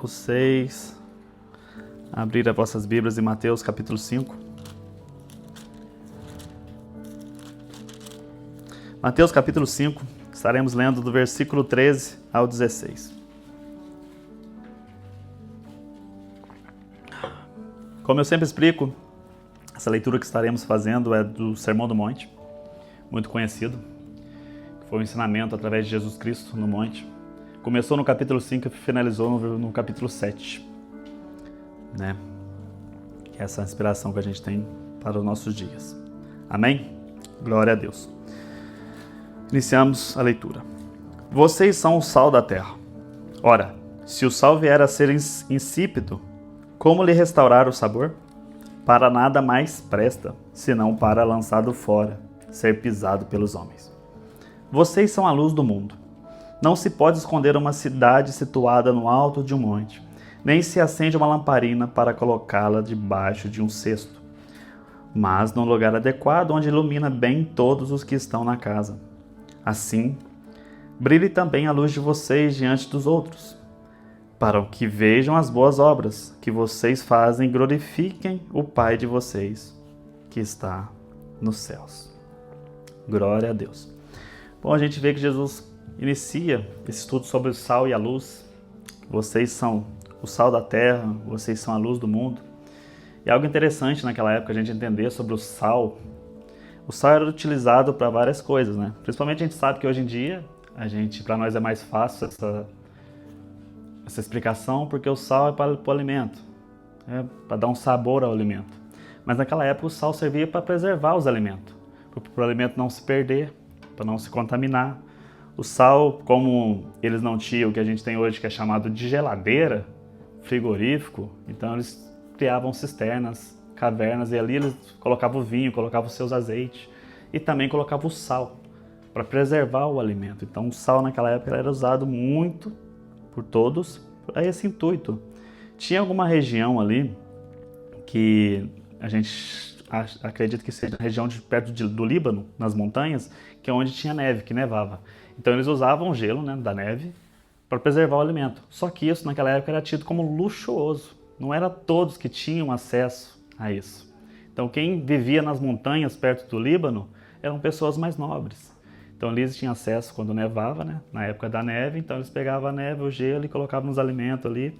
vocês abrir as vossas Bíblias em Mateus capítulo 5. Mateus capítulo 5, estaremos lendo do versículo 13 ao 16. Como eu sempre explico, essa leitura que estaremos fazendo é do Sermão do Monte, muito conhecido, que foi um ensinamento através de Jesus Cristo no monte. Começou no capítulo 5 e finalizou no capítulo 7, né? Que é essa inspiração que a gente tem para os nossos dias. Amém? Glória a Deus. Iniciamos a leitura. Vocês são o sal da terra. Ora, se o sal vier a ser insípido, como lhe restaurar o sabor? Para nada mais presta, senão para lançado fora, ser pisado pelos homens. Vocês são a luz do mundo. Não se pode esconder uma cidade situada no alto de um monte, nem se acende uma lamparina para colocá-la debaixo de um cesto, mas num lugar adequado onde ilumina bem todos os que estão na casa. Assim, brilhe também a luz de vocês diante dos outros, para que vejam as boas obras que vocês fazem e glorifiquem o Pai de vocês, que está nos céus. Glória a Deus. Bom, a gente vê que Jesus inicia esse estudo sobre o sal e a luz. Vocês são o sal da terra, vocês são a luz do mundo. E algo interessante naquela época a gente entender sobre o sal. O sal era utilizado para várias coisas, né? Principalmente a gente sabe que hoje em dia, para nós é mais fácil essa explicação, porque o sal é para o alimento, para dar um sabor ao alimento. Mas naquela época o sal servia para preservar os alimentos, para o alimento não se perder, para não se contaminar. O sal, como eles não tinham o que a gente tem hoje, que é chamado de geladeira, frigorífico, então eles criavam cisternas, cavernas, e ali eles colocavam o vinho, colocavam os seus azeites, e também colocavam o sal, para preservar o alimento. Então o sal naquela época era usado muito por todos a esse intuito. Tinha alguma região ali, que a gente acredita que seja a região perto do Líbano, nas montanhas, que é onde tinha neve, que nevava. Então eles usavam o gelo, né, da neve para preservar o alimento. Só que isso naquela época era tido como luxuoso. Não era todos que tinham acesso a isso. Então quem vivia nas montanhas perto do Líbano eram pessoas mais nobres. Então eles tinham acesso quando nevava, né, na época da neve. Então eles pegavam a neve, o gelo e colocavam nos alimentos ali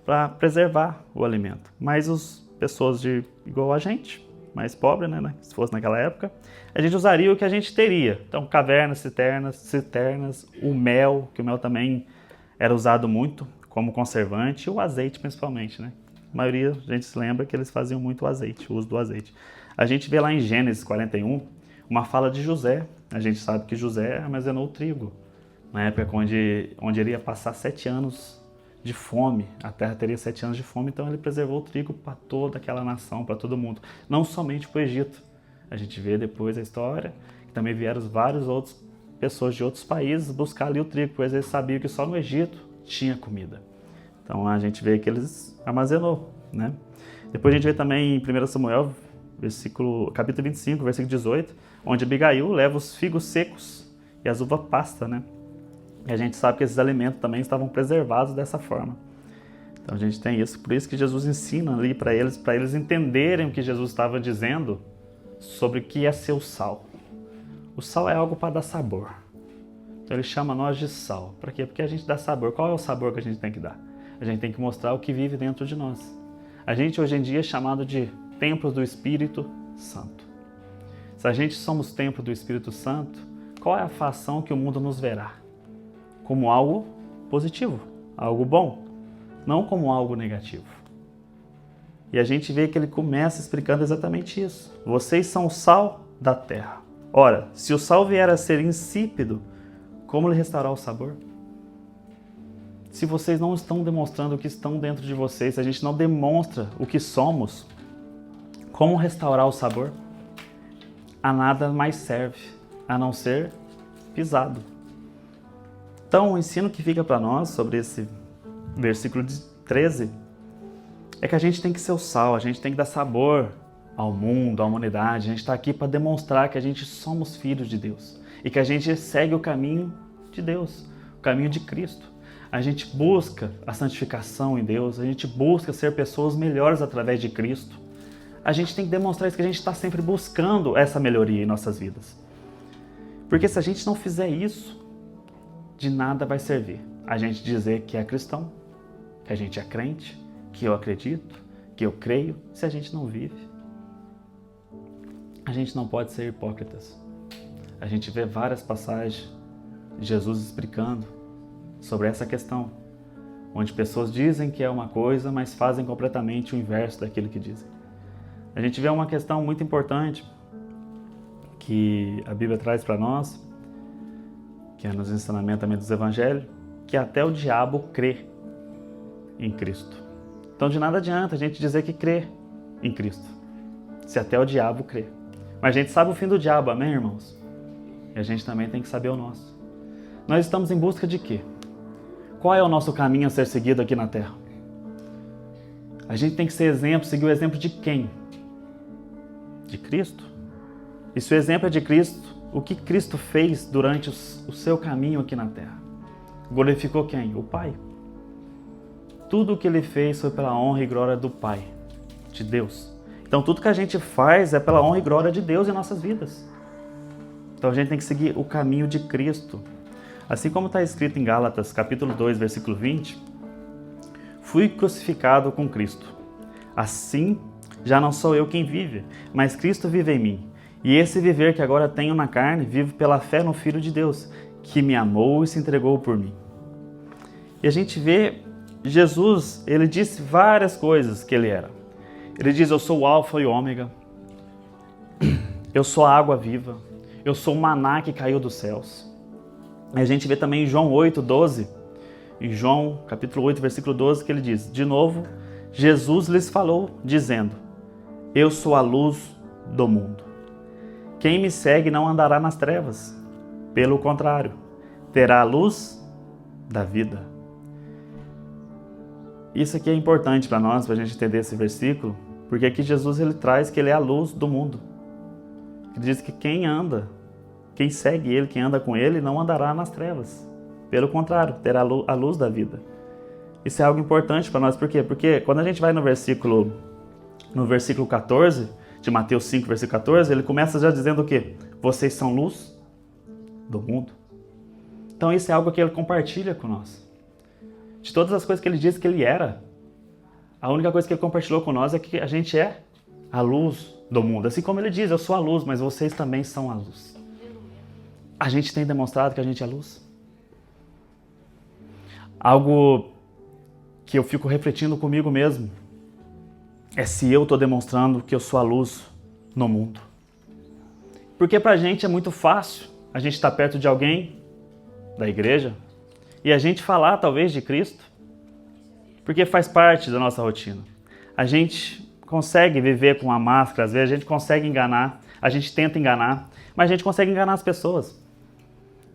para preservar o alimento. Mas as pessoas igual a gente, mais pobre, né, se fosse naquela época, a gente usaria o que a gente teria. Então, cavernas, cisternas, o mel, que o mel também era usado muito como conservante, e o azeite principalmente, né? A maioria, a gente se lembra que eles faziam muito o uso do azeite. A gente vê lá em Gênesis 41, uma fala de José. A gente sabe que José armazenou o trigo, na época onde ele ia passar 7 anos de fome, a terra teria 7 anos de fome, então ele preservou o trigo para toda aquela nação, para todo mundo, não somente para o Egito. A gente vê depois a história, que também vieram várias outras pessoas de outros países buscar ali o trigo, pois eles sabiam que só no Egito tinha comida. Então a gente vê que eles armazenou, né? Depois a gente vê também em 1 Samuel, capítulo 25, versículo 18, onde Abigail leva os figos secos e as uvas pasta, né? E a gente sabe que esses alimentos também estavam preservados dessa forma. Então a gente tem isso, por isso que Jesus ensina ali para eles entenderem o que Jesus estava dizendo sobre o que é ser o sal. O sal é algo para dar sabor. Então ele chama nós de sal. Para quê? Porque a gente dá sabor. Qual é o sabor que a gente tem que dar? A gente tem que mostrar o que vive dentro de nós. A gente hoje em dia é chamado de templos do Espírito Santo. Se a gente somos templo do Espírito Santo, qual é a fação que o mundo nos verá? Como algo positivo, algo bom, não como algo negativo. E a gente vê que ele começa explicando exatamente isso. Vocês são o sal da terra. Ora, se o sal vier a ser insípido, como lhe restaurar o sabor? Se vocês não estão demonstrando o que estão dentro de vocês, se a gente não demonstra o que somos, como restaurar o sabor? A nada mais serve, a não ser pisado. Então, o ensino que fica para nós sobre esse versículo 13 é que a gente tem que ser o sal, a gente tem que dar sabor ao mundo, à humanidade. A gente está aqui para demonstrar que a gente somos filhos de Deus e que a gente segue o caminho de Deus, o caminho de Cristo. a gente busca a santificação em Deus, a gente busca ser pessoas melhores através de Cristo. A gente tem que demonstrar isso, que a gente está sempre buscando essa melhoria em nossas vidas. Porque se a gente não fizer isso, de nada vai servir a gente dizer que é cristão, que a gente é crente, que eu acredito, que eu creio, se a gente não vive. A gente não pode ser hipócritas. A gente vê várias passagens de Jesus explicando sobre essa questão, onde pessoas dizem que é uma coisa, mas fazem completamente o inverso daquilo que dizem. A gente vê uma questão muito importante que a Bíblia traz para nós, que é nos ensinamentos também dos evangelhos, que até o diabo crê em Cristo. Então de nada adianta a gente dizer que crê em Cristo, se até o diabo crê. Mas a gente sabe o fim do diabo, amém, irmãos? E a gente também tem que saber o nosso. Nós estamos em busca de quê? Qual é o nosso caminho a ser seguido aqui na Terra? A gente tem que ser exemplo, seguir o exemplo de quem? De Cristo. E se o exemplo é de Cristo, o que Cristo fez durante o seu caminho aqui na Terra? Glorificou quem? O Pai. Tudo o que Ele fez foi pela honra e glória do Pai, de Deus. Então tudo que a gente faz é pela honra e glória de Deus em nossas vidas. Então a gente tem que seguir o caminho de Cristo. Assim como está escrito em Gálatas, capítulo 2, versículo 20, fui crucificado com Cristo. Assim, já não sou eu quem vive, mas Cristo vive em mim. E esse viver que agora tenho na carne, vivo pela fé no Filho de Deus, que me amou e se entregou por mim. E a gente vê Jesus, ele disse várias coisas que ele era. Ele diz, eu sou o alfa e o ômega, eu sou a água viva, eu sou o maná que caiu dos céus. E a gente vê também em João 8, 12, em João capítulo 8, versículo 12, que ele diz, de novo, Jesus lhes falou, dizendo, eu sou a luz do mundo. Quem me segue não andará nas trevas, pelo contrário, terá a luz da vida. Isso aqui é importante para nós, para a gente entender esse versículo, porque aqui Jesus ele traz que ele é a luz do mundo. Ele diz que quem segue ele, quem anda com ele, não andará nas trevas. Pelo contrário, terá a luz da vida. Isso é algo importante para nós, por quê? Porque quando a gente vai no versículo 14, de Mateus 5, versículo 14, ele começa já dizendo o quê? Vocês são luz do mundo. Então isso é algo que ele compartilha com nós. De todas as coisas que ele disse que ele era, a única coisa que ele compartilhou com nós é que a gente é a luz do mundo. Assim como ele diz, eu sou a luz, mas vocês também são a luz. A gente tem demonstrado que a gente é luz. Algo que eu fico refletindo comigo mesmo é se eu estou demonstrando que eu sou a luz no mundo. Porque pra gente é muito fácil a gente estar perto de alguém da igreja e a gente falar talvez de Cristo, porque faz parte da nossa rotina. A gente consegue viver com uma máscara, às vezes a gente consegue enganar, a gente tenta enganar, mas a gente consegue enganar as pessoas.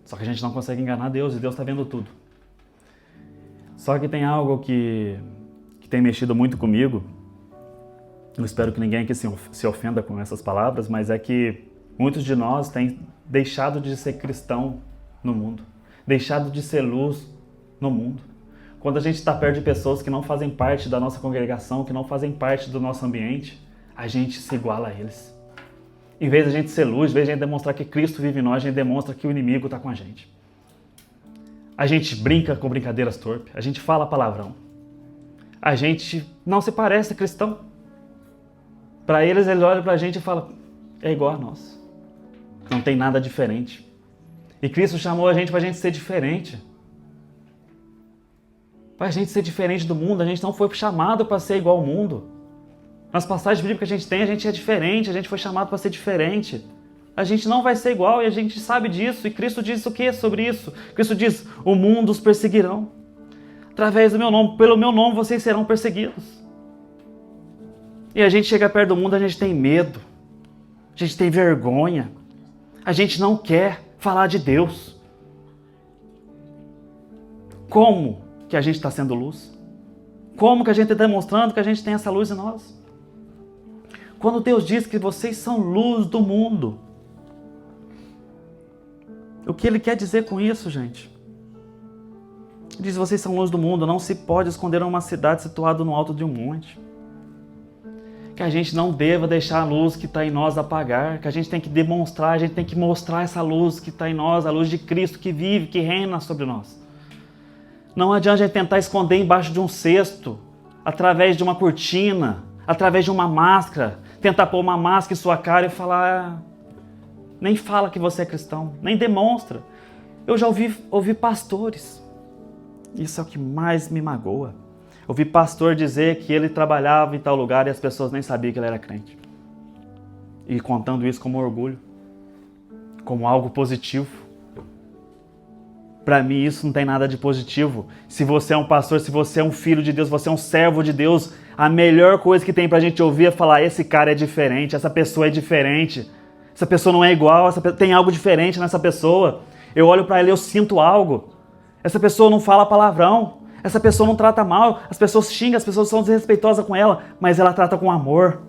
Só que a gente não consegue enganar Deus, e Deus está vendo tudo. Só que tem algo que tem mexido muito comigo, eu espero que ninguém aqui se ofenda com essas palavras, mas é que muitos de nós têm deixado de ser cristão no mundo, deixado de ser luz no mundo. Quando a gente está perto de pessoas que não fazem parte da nossa congregação, que não fazem parte do nosso ambiente, a gente se iguala a eles. Em vez de a gente ser luz, em vez de a gente demonstrar que Cristo vive em nós, a gente demonstra que o inimigo está com a gente. A gente brinca com brincadeiras torpes, a gente fala palavrão. A gente não se parece cristão. Para eles olham para a gente e falam, é igual a nós. Não tem nada diferente. E Cristo chamou a gente para a gente ser diferente. Para a gente ser diferente do mundo, a gente não foi chamado para ser igual ao mundo. Nas passagens bíblicas que a gente é diferente, a gente foi chamado para ser diferente. A gente não vai ser igual e a gente sabe disso. E Cristo diz o que sobre isso? Cristo diz, o mundo os perseguirão. Através do meu nome, pelo meu nome vocês serão perseguidos. E a gente chega perto do mundo, a gente tem medo. A gente tem vergonha. A gente não quer falar de Deus. Como que a gente está sendo luz? Como que a gente está demonstrando que a gente tem essa luz em nós? Quando Deus diz que vocês são luz do mundo, o que Ele quer dizer com isso, gente? Diz, vocês são luz do mundo, não se pode esconder uma cidade situada no alto de um monte. Que a gente não deva deixar a luz que está em nós apagar, que a gente tem que demonstrar, a gente tem que mostrar essa luz que está em nós, a luz de Cristo que vive, que reina sobre nós. Não adianta a gente tentar esconder embaixo de um cesto, através de uma cortina, através de uma máscara, tentar pôr uma máscara em sua cara e falar, nem fala que você é cristão, nem demonstra. Eu já ouvi pastores, isso é o que mais me magoa. Ouvi pastor dizer que ele trabalhava em tal lugar e as pessoas nem sabiam que ele era crente. E contando isso como orgulho, como algo positivo. Para mim isso não tem nada de positivo. Se você é um pastor, se você é um filho de Deus, você é um servo de Deus, a melhor coisa que tem pra gente ouvir é falar, esse cara é diferente, essa pessoa é diferente, essa pessoa não é igual, tem algo diferente nessa pessoa. Eu olho para ela e eu sinto algo. Essa pessoa não fala palavrão. Essa pessoa não trata mal, as pessoas xingam, as pessoas são desrespeitosas com ela, mas ela trata com amor.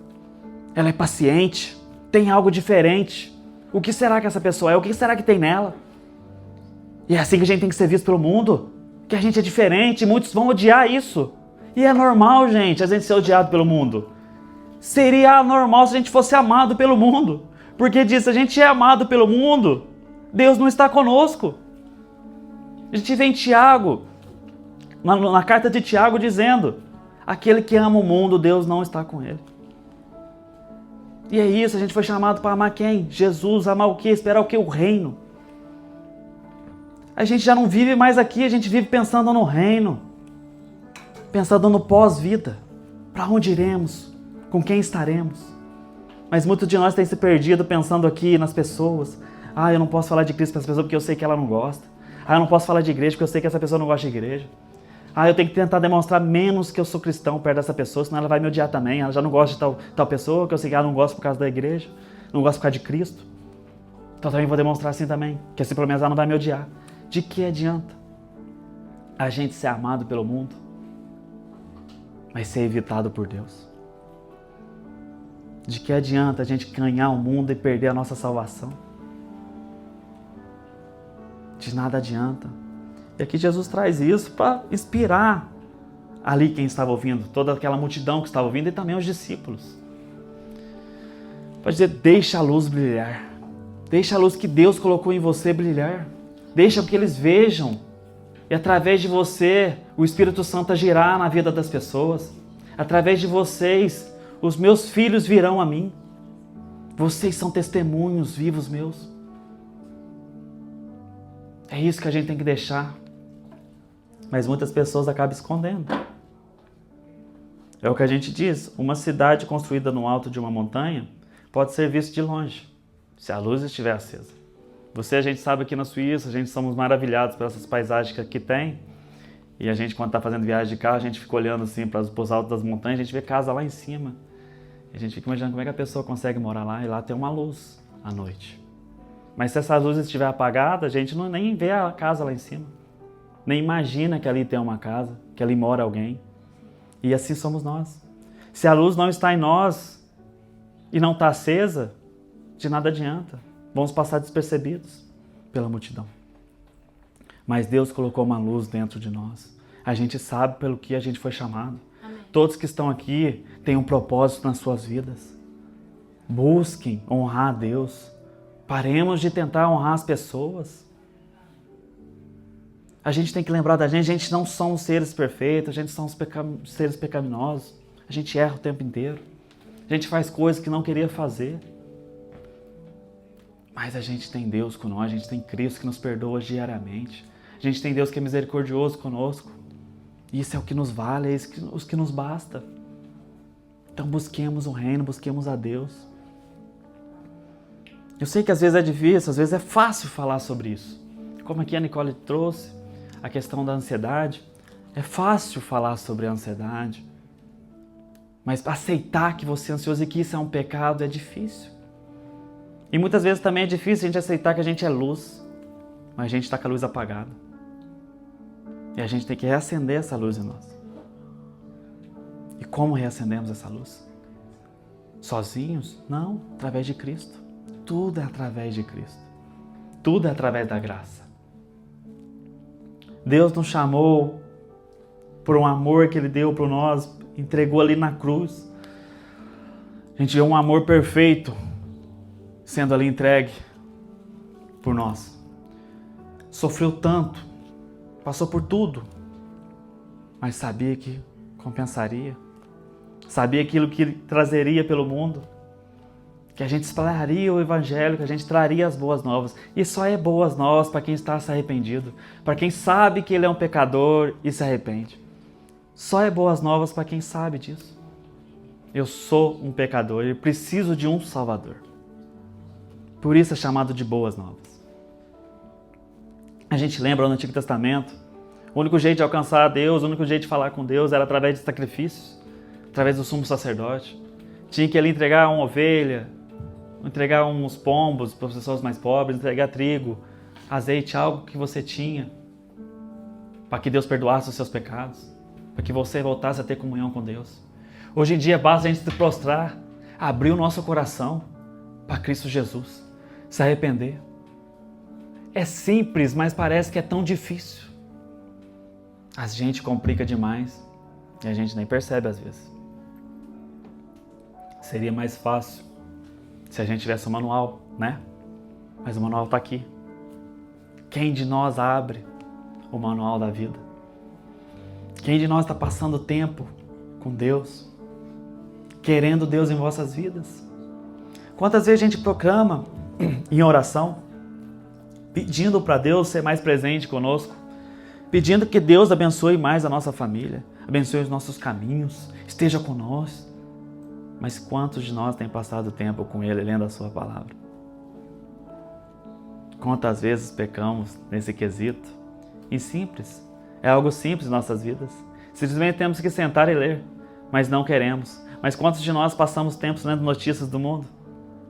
Ela é paciente, tem algo diferente. O que será que essa pessoa é? O que será que tem nela? E é assim que a gente tem que ser visto pelo mundo, que a gente é diferente, e muitos vão odiar isso. E é normal, gente, a gente ser odiado pelo mundo. Seria normal se a gente fosse amado pelo mundo, porque diz, se a gente é amado pelo mundo, Deus não está conosco. A gente vê em Tiago, na carta de Tiago dizendo, aquele que ama o mundo, Deus não está com ele. E é isso, a gente foi chamado para amar quem? Jesus, amar o quê? Esperar o quê? O reino. A gente já não vive mais aqui, a gente vive pensando no reino, pensando no pós-vida, para onde iremos, com quem estaremos. Mas muitos de nós têm se perdido pensando aqui nas pessoas. Eu não posso falar de Cristo para essa pessoa porque eu sei que ela não gosta. Eu não posso falar de igreja porque eu sei que essa pessoa não gosta de igreja. Eu tenho que tentar demonstrar menos que eu sou cristão perto dessa pessoa, senão ela vai me odiar também. Ela já não gosta de tal pessoa, que eu sei que ela não gosta por causa da igreja, não gosta por causa de Cristo. Então também vou demonstrar assim também, que assim pelo menos ela não vai me odiar. De que adianta a gente ser amado pelo mundo, mas ser evitado por Deus? De que adianta a gente ganhar o mundo e perder a nossa salvação? De nada adianta. E aqui Jesus traz isso para inspirar ali quem estava ouvindo, toda aquela multidão que estava ouvindo e também os discípulos. Para dizer, deixa a luz brilhar. Deixa a luz que Deus colocou em você brilhar. Deixa que eles vejam. E através de você, o Espírito Santo agirá na vida das pessoas. Através de vocês, os meus filhos virão a mim. Vocês são testemunhos vivos meus. É isso que a gente tem que deixar. Mas muitas pessoas acabam escondendo. É o que a gente diz, uma cidade construída no alto de uma montanha pode ser vista de longe, se a luz estiver acesa. A gente sabe aqui na Suíça, a gente somos maravilhados por essas paisagens que aqui tem. E a gente, quando está fazendo viagem de carro, a gente fica olhando assim para os altos das montanhas, a gente vê casa lá em cima. E a gente fica imaginando como é que a pessoa consegue morar lá, e lá tem uma luz à noite. Mas se essa luz estiver apagada, a gente nem vê a casa lá em cima. Nem imagina que ali tem uma casa, que ali mora alguém. E assim somos nós. Se a luz não está em nós e não está acesa, de nada adianta. Vamos passar despercebidos pela multidão. Mas Deus colocou uma luz dentro de nós. A gente sabe pelo que a gente foi chamado. Amém. Todos que estão aqui têm um propósito nas suas vidas. Busquem honrar a Deus. Paremos de tentar honrar as pessoas. A gente tem que lembrar da gente não somos seres perfeitos, a gente somos seres pecaminosos. A gente erra o tempo inteiro. A gente faz coisas que não queria fazer. Mas a gente tem Deus com nós, a gente tem Cristo que nos perdoa diariamente. A gente tem Deus que é misericordioso conosco. Isso é o que nos vale, é isso que nos basta. Então busquemos o reino, busquemos a Deus. Eu sei que às vezes é difícil, às vezes é fácil falar sobre isso. Como aqui a Nicole trouxe a questão da ansiedade. É fácil falar sobre a ansiedade. Mas aceitar que você é ansioso e que isso é um pecado é difícil. E muitas vezes também é difícil a gente aceitar que a gente é luz, mas a gente está com a luz apagada. E a gente tem que reacender essa luz em nós. E como reacendemos essa luz? Sozinhos? Não, através de Cristo. Tudo é através de Cristo. Tudo é através da graça. Deus nos chamou por um amor que Ele deu para nós, entregou ali na cruz. A gente vê um amor perfeito sendo ali entregue por nós. Sofreu tanto, passou por tudo, mas sabia que compensaria. Sabia aquilo que Ele trazeria pelo mundo, que a gente espalharia o Evangelho, que a gente traria as boas novas. E só é boas novas para quem está se arrependido, para quem sabe que ele é um pecador e se arrepende. Só é boas novas para quem sabe disso. Eu sou um pecador e preciso de um Salvador. Por isso é chamado de boas novas. A gente lembra no Antigo Testamento, o único jeito de alcançar a Deus, o único jeito de falar com Deus era através de sacrifícios, através do sumo sacerdote. Tinha que ele entregar uma ovelha, entregar uns pombos para as pessoas mais pobres, entregar trigo, azeite, algo que você tinha, para que Deus perdoasse os seus pecados, para que você voltasse a ter comunhão com Deus. Hoje em dia basta a gente se prostrar, abrir o nosso coração para Cristo Jesus, se arrepender. É simples, mas parece que é tão difícil. A gente complica demais e a gente nem percebe às vezes. Seria mais fácil se a gente tivesse um manual, né? Mas o manual está aqui. Quem de nós abre o manual da vida? Quem de nós está passando tempo com Deus? Querendo Deus em vossas vidas? Quantas vezes a gente proclama em oração, pedindo para Deus ser mais presente conosco, pedindo que Deus abençoe mais a nossa família, abençoe os nossos caminhos, esteja conosco. Mas quantos de nós têm passado tempo com Ele, lendo a sua palavra? Quantas vezes pecamos nesse quesito? E simples, é algo simples em nossas vidas. Simplesmente temos que sentar e ler, mas não queremos. Mas quantos de nós passamos tempos lendo notícias do mundo?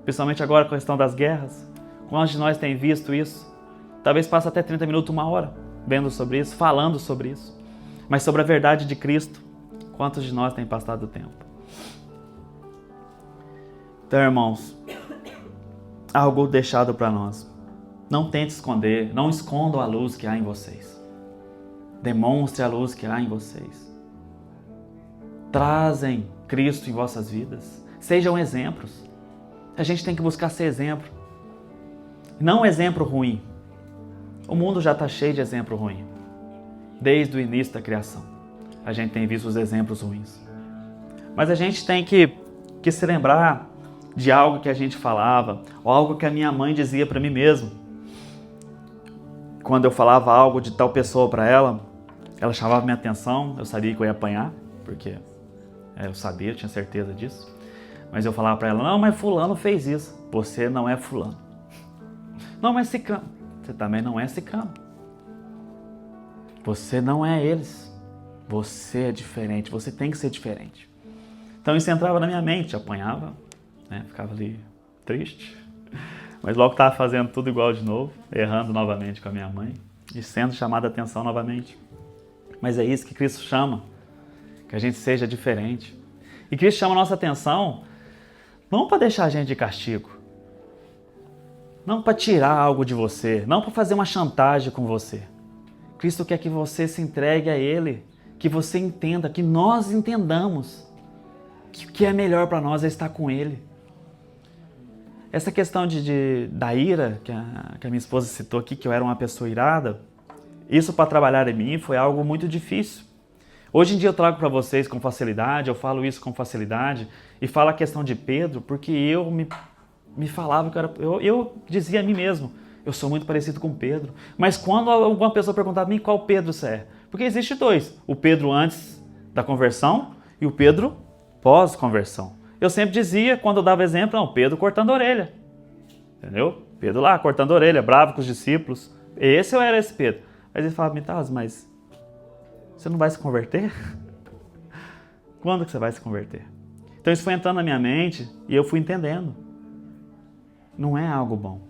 Principalmente agora com a questão das guerras. Quantos de nós têm visto isso? Talvez passe até 30 minutos, 1 hora, vendo sobre isso, falando sobre isso. Mas sobre a verdade de Cristo, quantos de nós têm passado tempo? Então, irmãos, algo deixado para nós. Não tente esconder, não escondam a luz que há em vocês. Demonstre a luz que há em vocês. Trazem Cristo em vossas vidas. Sejam exemplos. A gente tem que buscar ser exemplo. Não um exemplo ruim. O mundo já está cheio de exemplo ruim. Desde o início da criação, a gente tem visto os exemplos ruins. Mas a gente tem que se lembrar de algo que a gente falava, ou algo que a minha mãe dizia para mim mesmo. Quando eu falava algo de tal pessoa para ela chamava minha atenção, eu sabia que eu ia apanhar, porque eu sabia, eu tinha certeza disso. Mas eu falava para ela, não, mas fulano fez isso. Você não é fulano. Não, mas ciclano. Você também não é ciclano. Você não é eles. Você é diferente, você tem que ser diferente. Então isso entrava na minha mente, apanhava, né? Ficava ali triste, mas logo estava fazendo tudo igual de novo, errando novamente com a minha mãe e sendo chamada a atenção novamente. Mas é isso que Cristo chama, que a gente seja diferente. E Cristo chama a nossa atenção não para deixar a gente de castigo, não para tirar algo de você, não para fazer uma chantagem com você. Cristo quer que você se entregue a Ele, que você entenda, que nós entendamos que o que é melhor para nós é estar com Ele. Essa questão da ira, que a minha esposa citou aqui, que eu era uma pessoa irada, isso para trabalhar em mim foi algo muito difícil. Hoje em dia eu trago para vocês com facilidade, eu falo isso com facilidade, e falo a questão de Pedro, porque eu me falava que eu dizia a mim mesmo, eu sou muito parecido com Pedro. Mas quando alguma pessoa perguntava a mim qual Pedro você é, porque existe dois, o Pedro antes da conversão e o Pedro pós-conversão. Eu sempre dizia, quando eu dava exemplo, não, Pedro cortando a orelha. Entendeu? Pedro lá, cortando a orelha, bravo com os discípulos. Esse eu era esse Pedro. Aí ele falava, mas você não vai se converter? Quando que você vai se converter? Então isso foi entrando na minha mente e eu fui entendendo. Não é algo bom.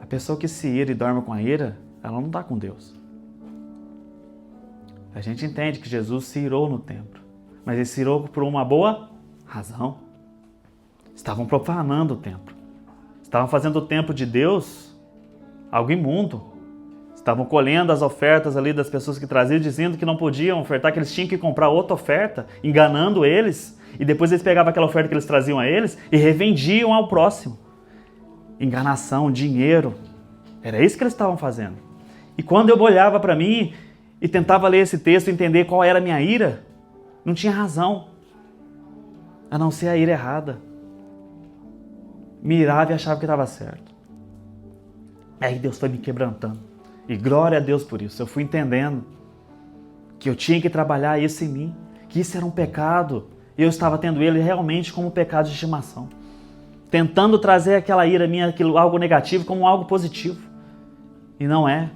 A pessoa que se ira e dorme com a ira, ela não está com Deus. A gente entende que Jesus se irou no templo. Mas ele se irou por uma boa razão. Estavam profanando o templo. Estavam fazendo o templo de Deus algo imundo. Estavam colhendo as ofertas ali das pessoas que traziam, dizendo que não podiam ofertar, que eles tinham que comprar outra oferta, enganando eles. E depois eles pegavam aquela oferta que eles traziam a eles e revendiam ao próximo. Enganação, dinheiro. Era isso que eles estavam fazendo. E quando eu olhava para mim e tentava ler esse texto e entender qual era a minha ira, não tinha razão, a não ser a ira errada. Mirava e achava que estava certo. Aí Deus foi me quebrantando. E glória a Deus por isso. Eu fui entendendo que eu tinha que trabalhar isso em mim, que isso era um pecado. E eu estava tendo ele realmente como pecado de estimação. Tentando trazer aquela ira minha, aquilo, algo negativo, como algo positivo. E não é.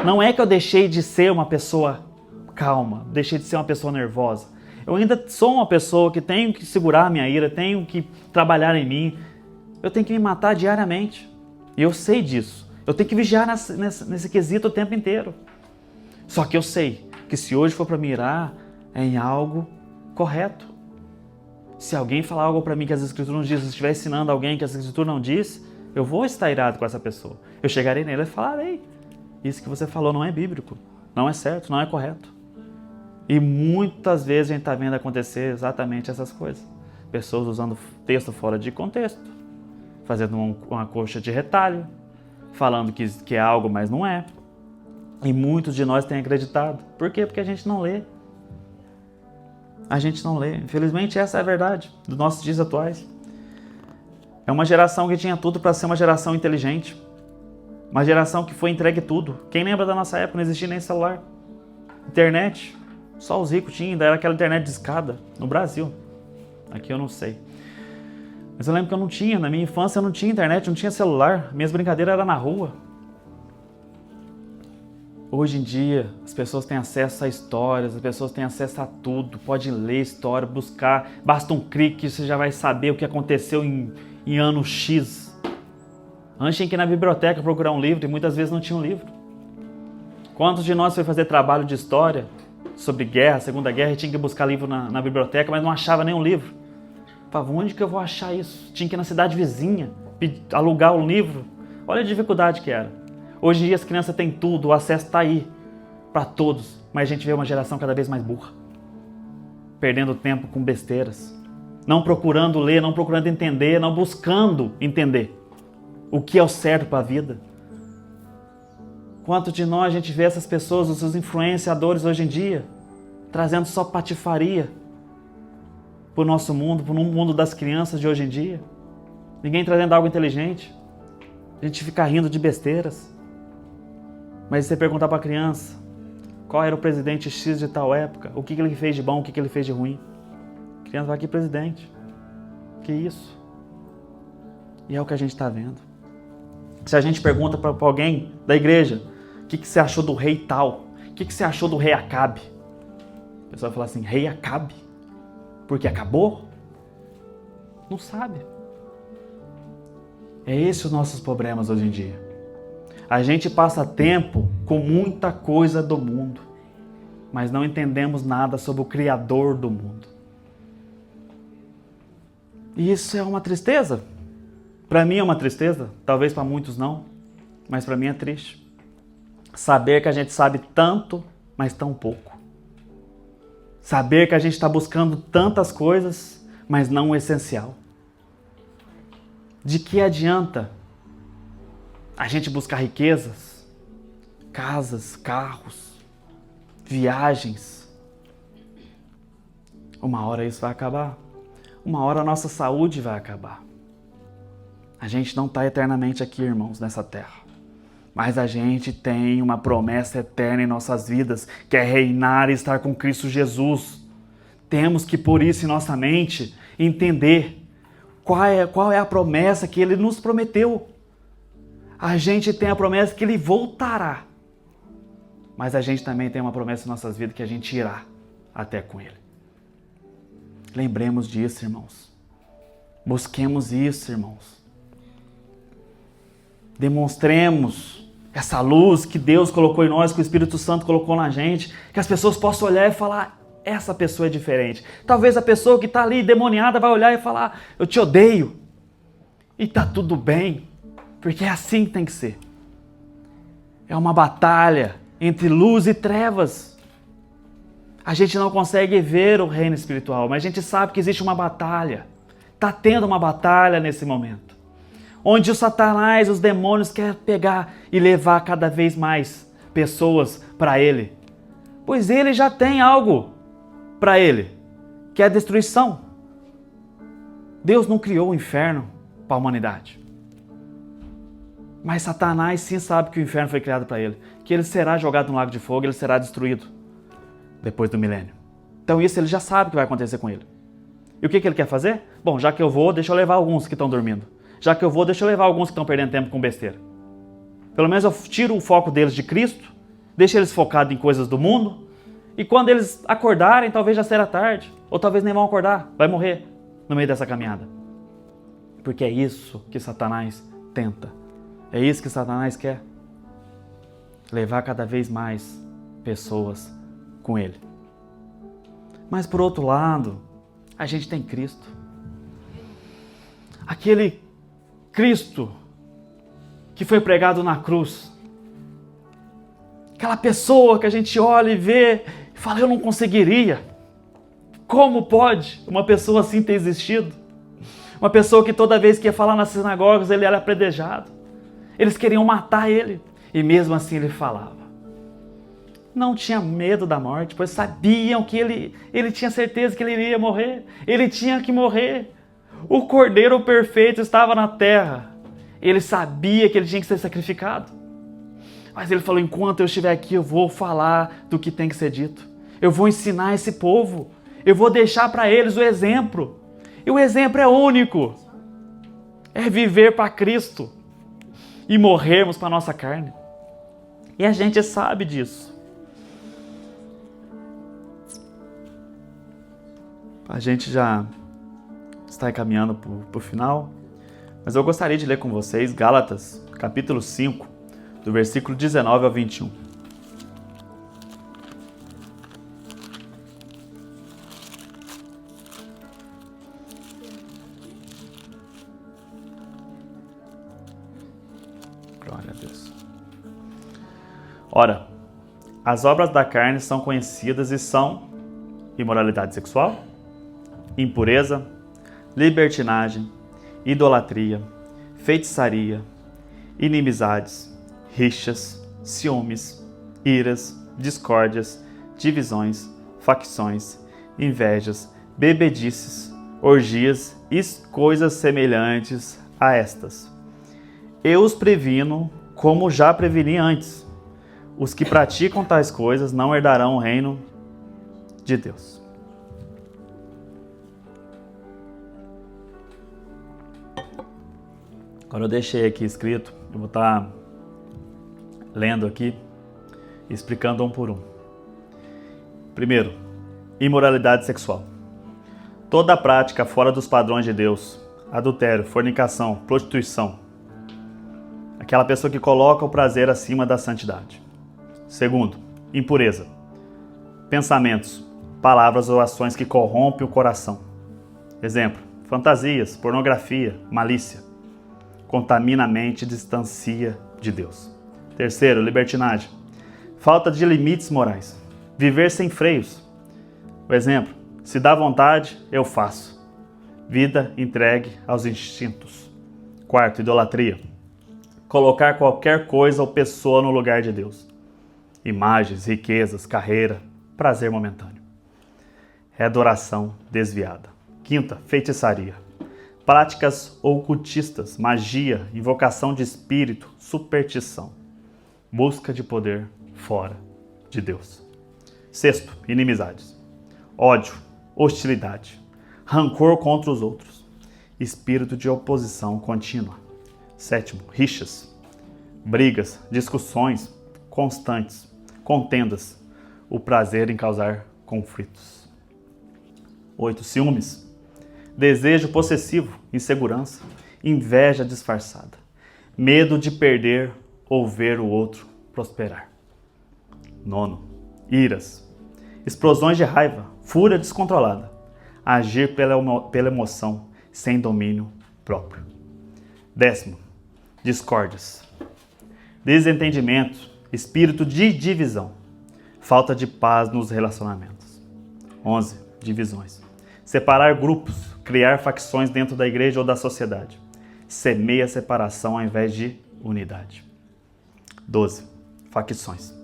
Não é que eu deixei de ser uma pessoa calma, deixei de ser uma pessoa nervosa. Eu ainda sou uma pessoa que tenho que segurar a minha ira, tenho que trabalhar em mim. Eu tenho que me matar diariamente. E eu sei disso. Eu tenho que vigiar nesse quesito o tempo inteiro. Só que eu sei que se hoje for para me irar, é em algo correto. Se alguém falar algo para mim que as Escrituras não diz, se eu estiver ensinando alguém que as Escrituras não diz, eu vou estar irado com essa pessoa. Eu chegarei nele e falarei: isso que você falou não é bíblico, não é certo, não é correto. E muitas vezes a gente está vendo acontecer exatamente essas coisas. Pessoas usando texto fora de contexto, fazendo uma coxa de retalho, falando que é algo, mas não é. E muitos de nós têm acreditado. Por quê? Porque a gente não lê. A gente não lê. Infelizmente, essa é a verdade dos nossos dias atuais. É uma geração que tinha tudo para ser uma geração inteligente. Uma geração que foi entregue tudo. Quem lembra da nossa época? Não existia nem celular. Internet. Só os ricos tinham. Ainda era aquela internet de escada. No Brasil. Aqui eu não sei. Mas eu lembro que eu não tinha, na minha infância eu não tinha internet, não tinha celular, minhas brincadeiras eram na rua. Hoje em dia, as pessoas têm acesso a histórias, as pessoas têm acesso a tudo, pode ler história, buscar, basta um clique que você já vai saber o que aconteceu em ano X. Antes tinha que ir na biblioteca procurar um livro e muitas vezes não tinha um livro. Quantos de nós foi fazer trabalho de história sobre guerra, Segunda Guerra, e tinha que buscar livro na biblioteca, mas não achava nenhum livro? Falava, onde que eu vou achar isso? Tinha que ir na cidade vizinha, alugar um livro. Olha a dificuldade que era. Hoje em dia as crianças têm tudo, o acesso está aí para todos, mas a gente vê uma geração cada vez mais burra, perdendo tempo com besteiras, não procurando ler, não procurando entender, não buscando entender o que é o certo para a vida. Quanto de nós a gente vê essas pessoas, os seus influenciadores hoje em dia, trazendo só patifaria para o nosso mundo, para o mundo das crianças de hoje em dia. Ninguém trazendo algo inteligente. A gente fica rindo de besteiras. Mas se você perguntar para a criança qual era o presidente X de tal época, o que ele fez de bom, o que ele fez de ruim, a criança vai aqui, presidente. Que isso? E é o que a gente está vendo. Se a gente pergunta para alguém da igreja, o que você achou do rei tal? O que você achou do rei Acabe? A pessoa vai falar assim, rei Acabe? Porque acabou? Não sabe. É esse os nossos problemas hoje em dia. A gente passa tempo com muita coisa do mundo, mas não entendemos nada sobre o Criador do mundo. E isso é uma tristeza. Para mim é uma tristeza, talvez para muitos não, mas para mim é triste. Saber que a gente sabe tanto, mas tão pouco. Saber que a gente está buscando tantas coisas, mas não o essencial. De que adianta a gente buscar riquezas, casas, carros, viagens? Uma hora isso vai acabar. Uma hora a nossa saúde vai acabar. A gente não está eternamente aqui, irmãos, nessa terra. Mas a gente tem uma promessa eterna em nossas vidas, que é reinar e estar com Cristo Jesus. Temos que pôr isso em nossa mente, entender qual é a promessa que Ele nos prometeu. A gente tem a promessa que Ele voltará. Mas a gente também tem uma promessa em nossas vidas que a gente irá até com Ele. Lembremos disso, irmãos. Busquemos isso, irmãos. Demonstremos essa luz que Deus colocou em nós, que o Espírito Santo colocou na gente, que as pessoas possam olhar e falar, essa pessoa é diferente. Talvez a pessoa que está ali demoniada vai olhar e falar, eu te odeio. E está tudo bem, porque é assim que tem que ser. É uma batalha entre luz e trevas. A gente não consegue ver o reino espiritual, mas a gente sabe que existe uma batalha. Está tendo uma batalha nesse momento. Onde o Satanás, os demônios querem pegar e levar cada vez mais pessoas para ele. Pois ele já tem algo para ele, que é a destruição. Deus não criou o inferno para a humanidade. Mas Satanás sim sabe que o inferno foi criado para ele. Que ele será jogado no lago de fogo, ele será destruído depois do milênio. Então isso ele já sabe que vai acontecer com ele. E o que ele quer fazer? Bom, já que eu vou, deixa eu levar alguns que estão dormindo. Já que eu vou, deixa eu levar alguns que estão perdendo tempo com besteira. Pelo menos eu tiro o foco deles de Cristo, deixo eles focados em coisas do mundo, e quando eles acordarem, talvez já será tarde, ou talvez nem vão acordar, vai morrer no meio dessa caminhada. Porque é isso que Satanás tenta. É isso que Satanás quer. Levar cada vez mais pessoas com ele. Mas por outro lado, a gente tem Cristo. Aquele Cristo que foi pregado na cruz. Aquela pessoa que a gente olha e vê e fala, eu não conseguiria. Como pode uma pessoa assim ter existido? Uma pessoa que toda vez que ia falar nas sinagogas ele era apedrejado. Eles queriam matar ele. E mesmo assim ele falava. Não tinha medo da morte, pois sabiam que ele tinha certeza que ele iria morrer. Ele tinha que morrer. O Cordeiro perfeito estava na terra. Ele sabia que ele tinha que ser sacrificado. Mas ele falou, enquanto eu estiver aqui, eu vou falar do que tem que ser dito. Eu vou ensinar esse povo. Eu vou deixar para eles o exemplo. E o exemplo é único. É viver para Cristo. E morrermos para a nossa carne. E a gente sabe disso. A gente já está caminhando para o final, mas eu gostaria de ler com vocês Gálatas, capítulo 5, do versículo 19 ao 21. Glória a Deus. Ora, as obras da carne são conhecidas e são imoralidade sexual, impureza, libertinagem, idolatria, feitiçaria, inimizades, rixas, ciúmes, iras, discórdias, divisões, facções, invejas, bebedices, orgias e coisas semelhantes a estas. Eu os previno como já preveni antes. Os que praticam tais coisas não herdarão o reino de Deus. Agora eu deixei aqui escrito, eu vou estar lendo aqui, explicando um por um. Primeiro, imoralidade sexual. Toda prática fora dos padrões de Deus, adultério, fornicação, prostituição. Aquela pessoa que coloca o prazer acima da santidade. Segundo, impureza. Pensamentos, palavras ou ações que corrompem o coração. Exemplo, fantasias, pornografia, malícia. Contamina a mente e distancia de Deus. Terceiro, libertinagem. Falta de limites morais. Viver sem freios. O exemplo, se dá vontade, eu faço. Vida entregue aos instintos. Quarto, idolatria. Colocar qualquer coisa ou pessoa no lugar de Deus. Imagens, riquezas, carreira, prazer momentâneo. Adoração desviada. Quinta, feitiçaria. Práticas ocultistas, magia, invocação de espírito, superstição. Busca de poder fora de Deus. Sexto, inimizades. Ódio, hostilidade, rancor contra os outros. Espírito de oposição contínua. Sétimo, rixas, brigas, discussões constantes, contendas, o prazer em causar conflitos. 8. Ciúmes, desejo possessivo, insegurança, inveja disfarçada, medo de perder ou ver o outro prosperar. 9. Iras, explosões de raiva, fúria descontrolada, agir pela emoção, sem domínio próprio. 10. Discórdias, desentendimentos, Espírito de divisão. Falta de paz nos relacionamentos. 11. Divisões. Separar grupos, criar facções dentro da igreja ou da sociedade. Semeia separação ao invés de unidade. 12. Facções.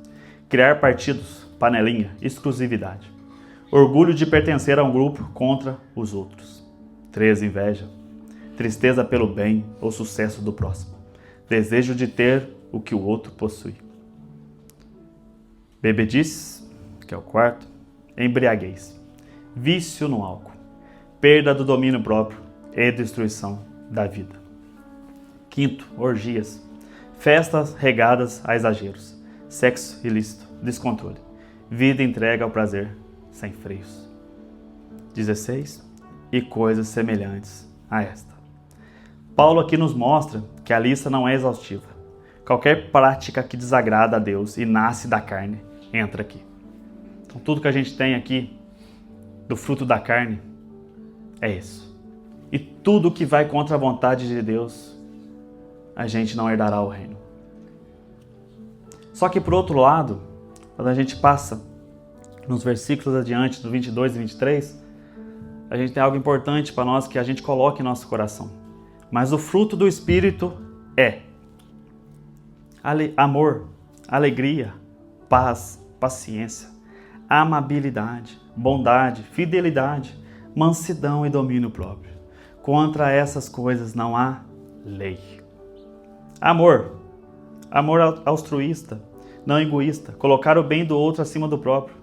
Criar partidos, panelinha, exclusividade. Orgulho de pertencer a um grupo contra os outros. 13. Inveja. Tristeza pelo bem ou sucesso do próximo. Desejo de ter o que o outro possui. Bebedices, que é o quarto. Embriaguez. Vício no álcool. Perda do domínio próprio e destruição da vida. Quinto, orgias. Festas regadas a exageros. Sexo ilícito, descontrole. Vida entregue ao prazer sem freios. 16. E coisas semelhantes a esta. Paulo aqui nos mostra que a lista não é exaustiva. Qualquer prática que desagrada a Deus e nasce da carne, entra aqui. Então tudo que a gente tem aqui do fruto da carne é isso. E tudo que vai contra a vontade de Deus, a gente não herdará o reino. Só que por outro lado, quando a gente passa nos versículos adiante, do 22 e 23, a gente tem algo importante para nós que a gente coloque em nosso coração. Mas o fruto do Espírito é amor, alegria, paz, paciência, amabilidade, bondade, fidelidade, mansidão e domínio próprio. Contra essas coisas não há lei. Amor altruísta, não egoísta, colocar o bem do outro acima do próprio.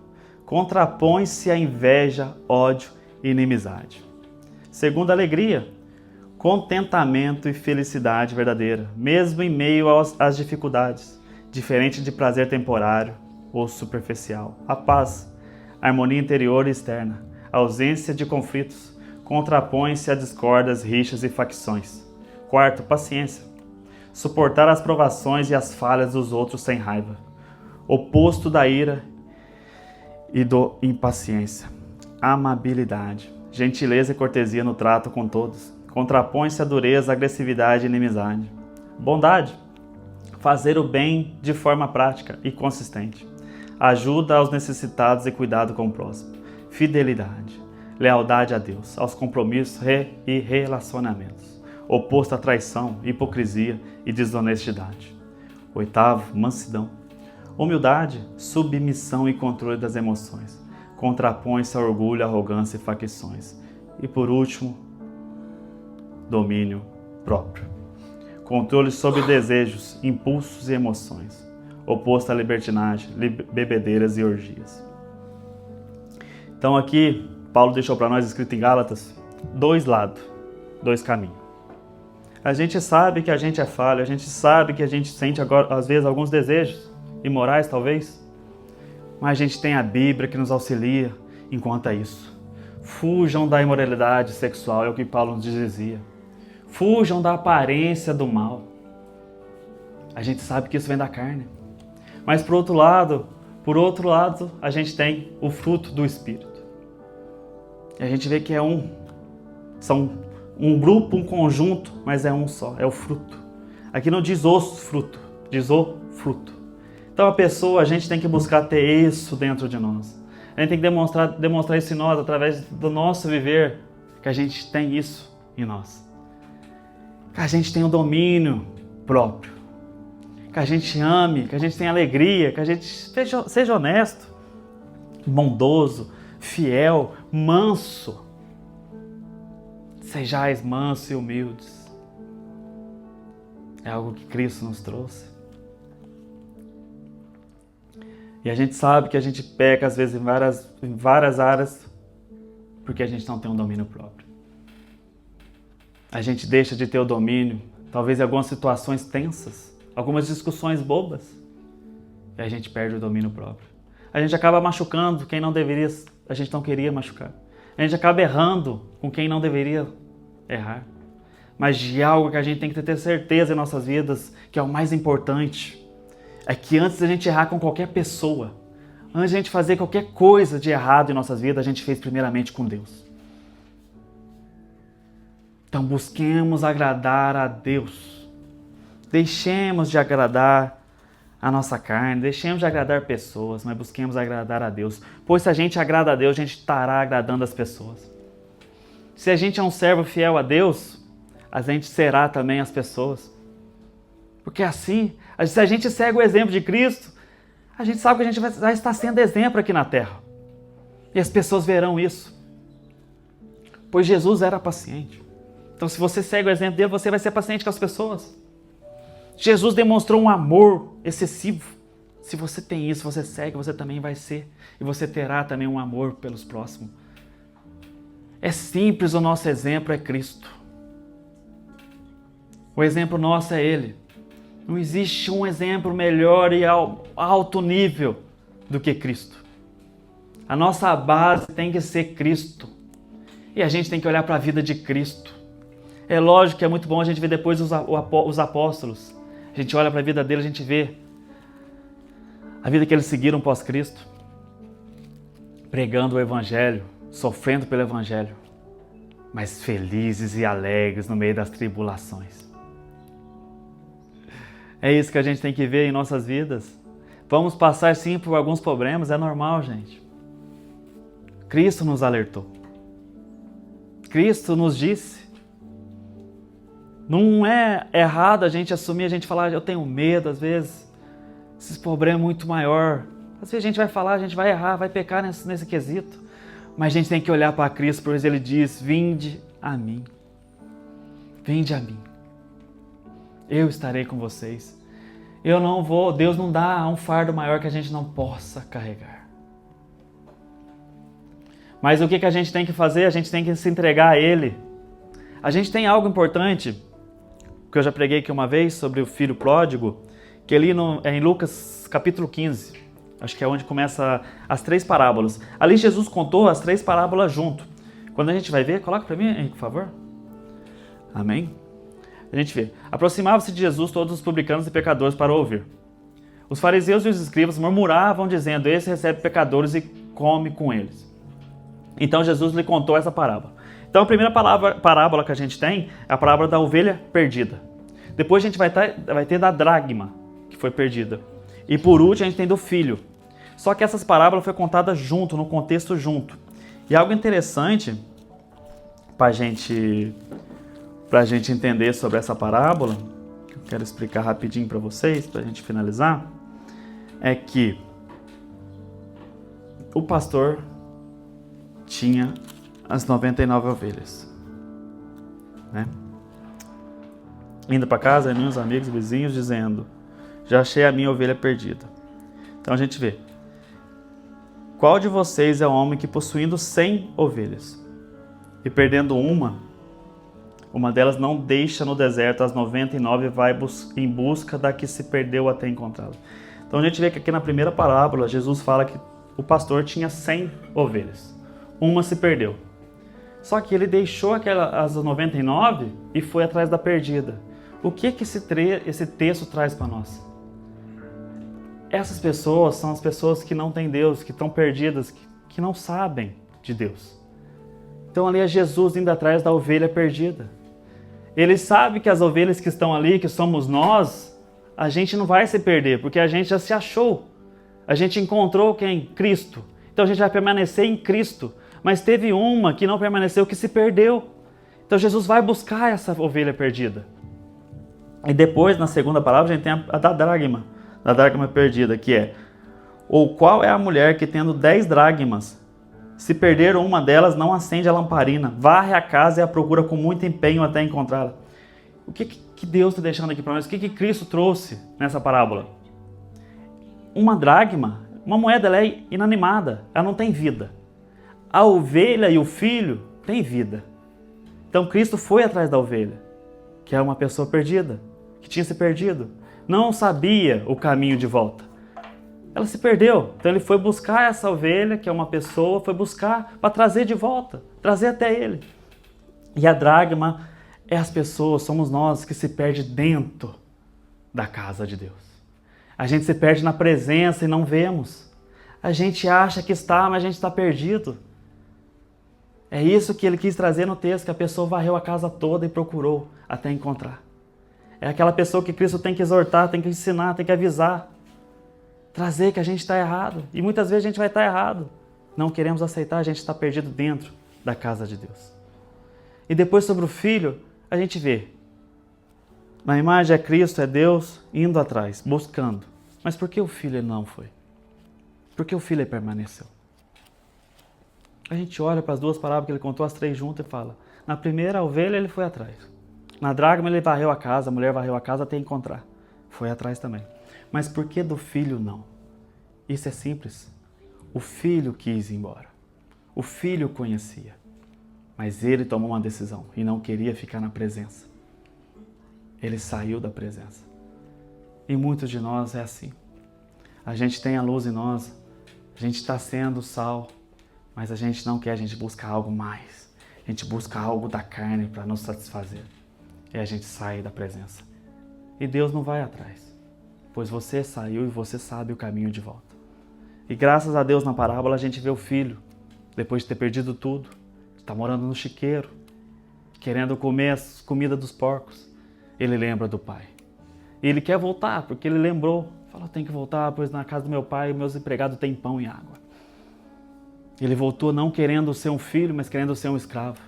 Contrapõe-se a inveja, ódio e inimizade. Segunda, alegria, contentamento e felicidade verdadeira, mesmo em meio às dificuldades, diferente de prazer temporário ou superficial. A paz, harmonia interior e externa, ausência de conflitos, contrapõe-se a discórdias, rixas e facções. Quarto, paciência, suportar as provações e as falhas dos outros sem raiva, oposto da ira e do impaciência. Amabilidade, gentileza e cortesia no trato com todos, contrapõe-se a dureza, agressividade e inimizade. Bondade, fazer o bem de forma prática e consistente, ajuda aos necessitados e cuidado com o próximo. Fidelidade, lealdade a Deus, aos compromissos e relacionamentos, oposto à traição, hipocrisia e desonestidade. Oitavo, mansidão, humildade, submissão e controle das emoções, contrapõe-se a orgulho, arrogância e facções. E por último, domínio próprio, controle sobre desejos, impulsos e emoções, oposto à libertinagem, bebedeiras e orgias. Então aqui, Paulo deixou para nós, escrito em Gálatas, dois lados, dois caminhos. A gente sabe que a gente é falho, a gente sabe que a gente sente agora, às vezes alguns desejos imorais talvez, mas a gente tem a Bíblia que nos auxilia enquanto é isso. Fujam da imoralidade sexual, é o que Paulo nos dizia. Fujam da aparência do mal. A gente sabe que isso vem da carne. Mas por outro lado, a gente tem o fruto do Espírito. E a gente vê que são um grupo, um conjunto, mas é um só, é o fruto. Aqui não diz os fruto, diz o fruto. Então a gente tem que buscar ter isso dentro de nós. A gente tem que demonstrar isso em nós, através do nosso viver, que a gente tem isso em nós. Que a gente tem um domínio próprio. Que a gente ame, que a gente tenha alegria, que a gente seja honesto, bondoso, fiel, manso. Sejais mansos e humildes. É algo que Cristo nos trouxe. E a gente sabe que a gente peca às vezes em várias áreas porque a gente não tem um domínio próprio. A gente deixa de ter o domínio, talvez em algumas situações tensas, algumas discussões bobas, e a gente perde o domínio próprio. A gente acaba machucando quem não deveria, a gente não queria machucar. A gente acaba errando com quem não deveria errar. Mas de algo que a gente tem que ter certeza em nossas vidas, que é o mais importante, é que antes da gente errar com qualquer pessoa, antes da gente fazer qualquer coisa de errado em nossas vidas, a gente fez primeiramente com Deus. Então busquemos agradar a Deus. Deixemos de agradar a nossa carne, deixemos de agradar pessoas, mas busquemos agradar a Deus. Pois se a gente agrada a Deus, a gente estará agradando as pessoas. Se a gente é um servo fiel a Deus, a gente será também as pessoas. Porque assim, se a gente segue o exemplo de Cristo, a gente sabe que a gente vai estar sendo exemplo aqui na terra. E as pessoas verão isso. Pois Jesus era paciente. Então se você segue o exemplo dele, você vai ser paciente com as pessoas. Jesus demonstrou um amor excessivo. Se você tem isso, você segue, você também vai ser. E você terá também um amor pelos próximos. É simples, o nosso exemplo é Cristo. O exemplo nosso é Ele. Não existe um exemplo melhor e alto nível do que Cristo. A nossa base tem que ser Cristo. E a gente tem que olhar para a vida de Cristo. É lógico que é muito bom a gente ver depois os apóstolos. A gente olha para a vida deles, a gente vê a vida que eles seguiram pós-Cristo. Pregando o Evangelho, sofrendo pelo Evangelho, mas felizes e alegres no meio das tribulações. É isso que a gente tem que ver em nossas vidas. Vamos passar sim por alguns problemas, é normal, gente. Cristo nos alertou. Cristo nos disse. Não é errado a gente assumir, a gente falar, eu tenho medo, às vezes, esse problema é muito maior. Às vezes a gente vai falar, a gente vai errar, vai pecar nesse quesito. Mas a gente tem que olhar para Cristo, pois Ele diz, vinde a mim. Vinde a mim. Eu estarei com vocês. Deus não dá um fardo maior que a gente não possa carregar. Mas o que a gente tem que fazer? A gente tem que se entregar a Ele. A gente tem algo importante, que eu já preguei aqui uma vez, sobre o filho pródigo, que ali em Lucas capítulo 15, acho que é onde começa as 3 parábolas. Ali Jesus contou as 3 parábolas junto. Quando a gente vai ver, coloca para mim, Henrique, por favor. Amém? A gente vê. Aproximava-se de Jesus todos os publicanos e pecadores para ouvir. Os fariseus e os escribas murmuravam, dizendo, esse recebe pecadores e come com eles. Então Jesus lhe contou essa parábola. Então a primeira parábola que a gente tem é a parábola da ovelha perdida. Depois a gente vai ter da dracma, que foi perdida. E por último a gente tem do filho. Só que essas parábolas foram contadas junto, no contexto junto. E algo interessante para a gente entender sobre essa parábola, que eu quero explicar rapidinho para vocês, para a gente finalizar, é que o pastor tinha as 99 ovelhas, né? Indo para casa, meus amigos, vizinhos, dizendo, já achei a minha ovelha perdida. Então a gente vê, qual de vocês é o homem que possuindo 100 ovelhas e perdendo uma delas não deixa no deserto as 99 e vai em busca da que se perdeu até encontrá-la? Então a gente vê que aqui na primeira parábola, Jesus fala que o pastor tinha 100 ovelhas, uma se perdeu. Só que ele deixou as 99 e foi atrás da perdida. O que esse texto traz para nós? Essas pessoas são as pessoas que não têm Deus, que estão perdidas, que não sabem de Deus. Então ali é Jesus indo atrás da ovelha perdida. Ele sabe que as ovelhas que estão ali, que somos nós, a gente não vai se perder, porque a gente já se achou. A gente encontrou quem? Cristo. Então a gente vai permanecer em Cristo. Mas teve uma que não permaneceu, que se perdeu. Então Jesus vai buscar essa ovelha perdida. E depois, na segunda palavra, a gente tem a da dracma perdida, que é, ou qual é a mulher que tendo 10 dracmas, se perder uma delas, não acende a lamparina, varre a casa e a procura com muito empenho até encontrá-la? O que Deus está deixando aqui para nós? O que Cristo trouxe nessa parábola? Uma dracma, uma moeda, ela é inanimada, ela não tem vida. A ovelha e o filho têm vida. Então Cristo foi atrás da ovelha, que era uma pessoa perdida, que tinha se perdido. Não sabia o caminho de volta. Ela se perdeu. Então ele foi buscar essa ovelha, que é uma pessoa, foi buscar para trazer de volta, trazer até ele. E a dracma é as pessoas, somos nós que se perde dentro da casa de Deus. A gente se perde na presença e não vemos. A gente acha que está, mas a gente está perdido. É isso que ele quis trazer no texto, que a pessoa varreu a casa toda e procurou até encontrar. É aquela pessoa que Cristo tem que exortar, tem que ensinar, tem que avisar. trazer que a gente está errado. E muitas vezes a gente vai estar errado. Não queremos aceitar, a gente está perdido dentro da casa de Deus. E depois sobre o Filho, a gente vê. Na imagem é Cristo, é Deus indo atrás, buscando. Mas por que o Filho ele não foi? Por que o Filho ele permaneceu? A gente olha para as duas parábolas que ele contou, as três juntas, e fala: na primeira, a ovelha ele foi atrás. Na dracma ele varreu a casa, a mulher varreu a casa até encontrar. Foi atrás também. Mas por que do Filho não? Isso é simples. O Filho quis ir embora. O Filho conhecia. Mas ele tomou uma decisão e não queria ficar na presença. Ele saiu da presença. E muitos de nós é assim. A gente tem a luz em nós, a gente está sendo sal, mas a gente não quer, a gente busca algo mais. A gente busca algo da carne para nos satisfazer. E a gente sai da presença. E Deus não vai atrás, pois você saiu e você sabe o caminho de volta. E graças a Deus na parábola a gente vê o filho, depois de ter perdido tudo, está morando no chiqueiro, querendo comer as comidas dos porcos. Ele lembra do pai. E ele quer voltar, porque ele lembrou. Fala, tem que voltar, pois na casa do meu pai meus empregados têm pão e água. Ele voltou não querendo ser um filho, mas querendo ser um escravo.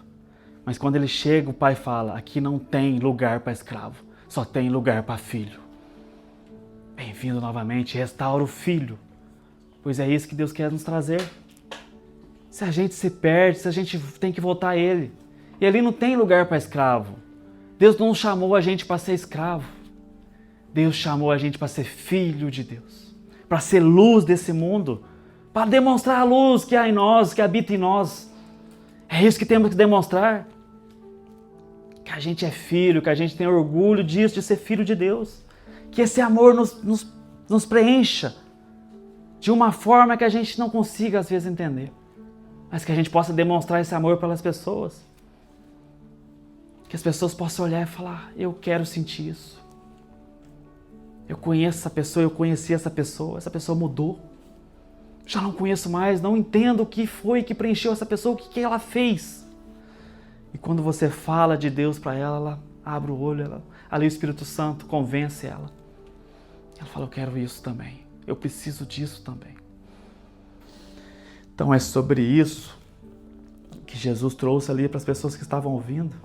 Mas quando ele chega, o pai fala, aqui não tem lugar para escravo, só tem lugar para filho. Bem-vindo novamente, restaura o filho. Pois é isso que Deus quer nos trazer. Se a gente se perde, se a gente tem que voltar a Ele. E ali não tem lugar para escravo. Deus não chamou a gente para ser escravo. Deus chamou a gente para ser filho de Deus. Para ser luz desse mundo. Para demonstrar a luz que há em nós, que habita em nós. É isso que temos que demonstrar. Que a gente é filho, que a gente tem orgulho disso, de ser filho de Deus. Que esse amor nos preencha de uma forma que a gente não consiga às vezes entender. Mas que a gente possa demonstrar esse amor pelas pessoas. Que as pessoas possam olhar e falar, eu quero sentir isso. Eu conheço essa pessoa, eu conheci essa pessoa mudou. Já não conheço mais, não entendo o que foi que preencheu essa pessoa, o que ela fez. E quando você fala de Deus para ela, ela abre o olho, ali o Espírito Santo convence ela. Ela fala, eu quero isso também, eu preciso disso também. Então é sobre isso que Jesus trouxe ali para as pessoas que estavam ouvindo.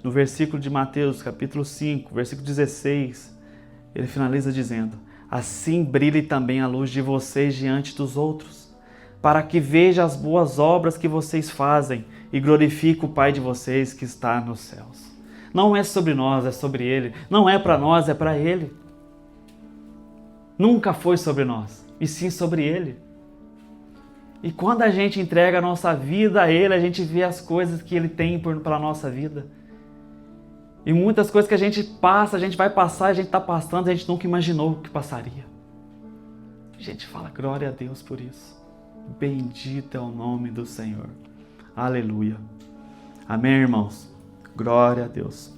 No versículo de Mateus, capítulo 5, versículo 16, ele finaliza dizendo, assim brilhe também a luz de vocês diante dos outros, para que veja as boas obras que vocês fazem e glorifique o Pai de vocês que está nos céus. Não é sobre nós, é sobre Ele. Não é para nós, é para Ele. Nunca foi sobre nós, e sim sobre Ele. E quando a gente entrega a nossa vida a Ele, a gente vê as coisas que Ele tem para a nossa vida. E muitas coisas que a gente passa, a gente vai passar, a gente está passando, a gente nunca imaginou que passaria. A gente fala, glória a Deus por isso. Bendito é o nome do Senhor. Aleluia. Amém, irmãos? Glória a Deus.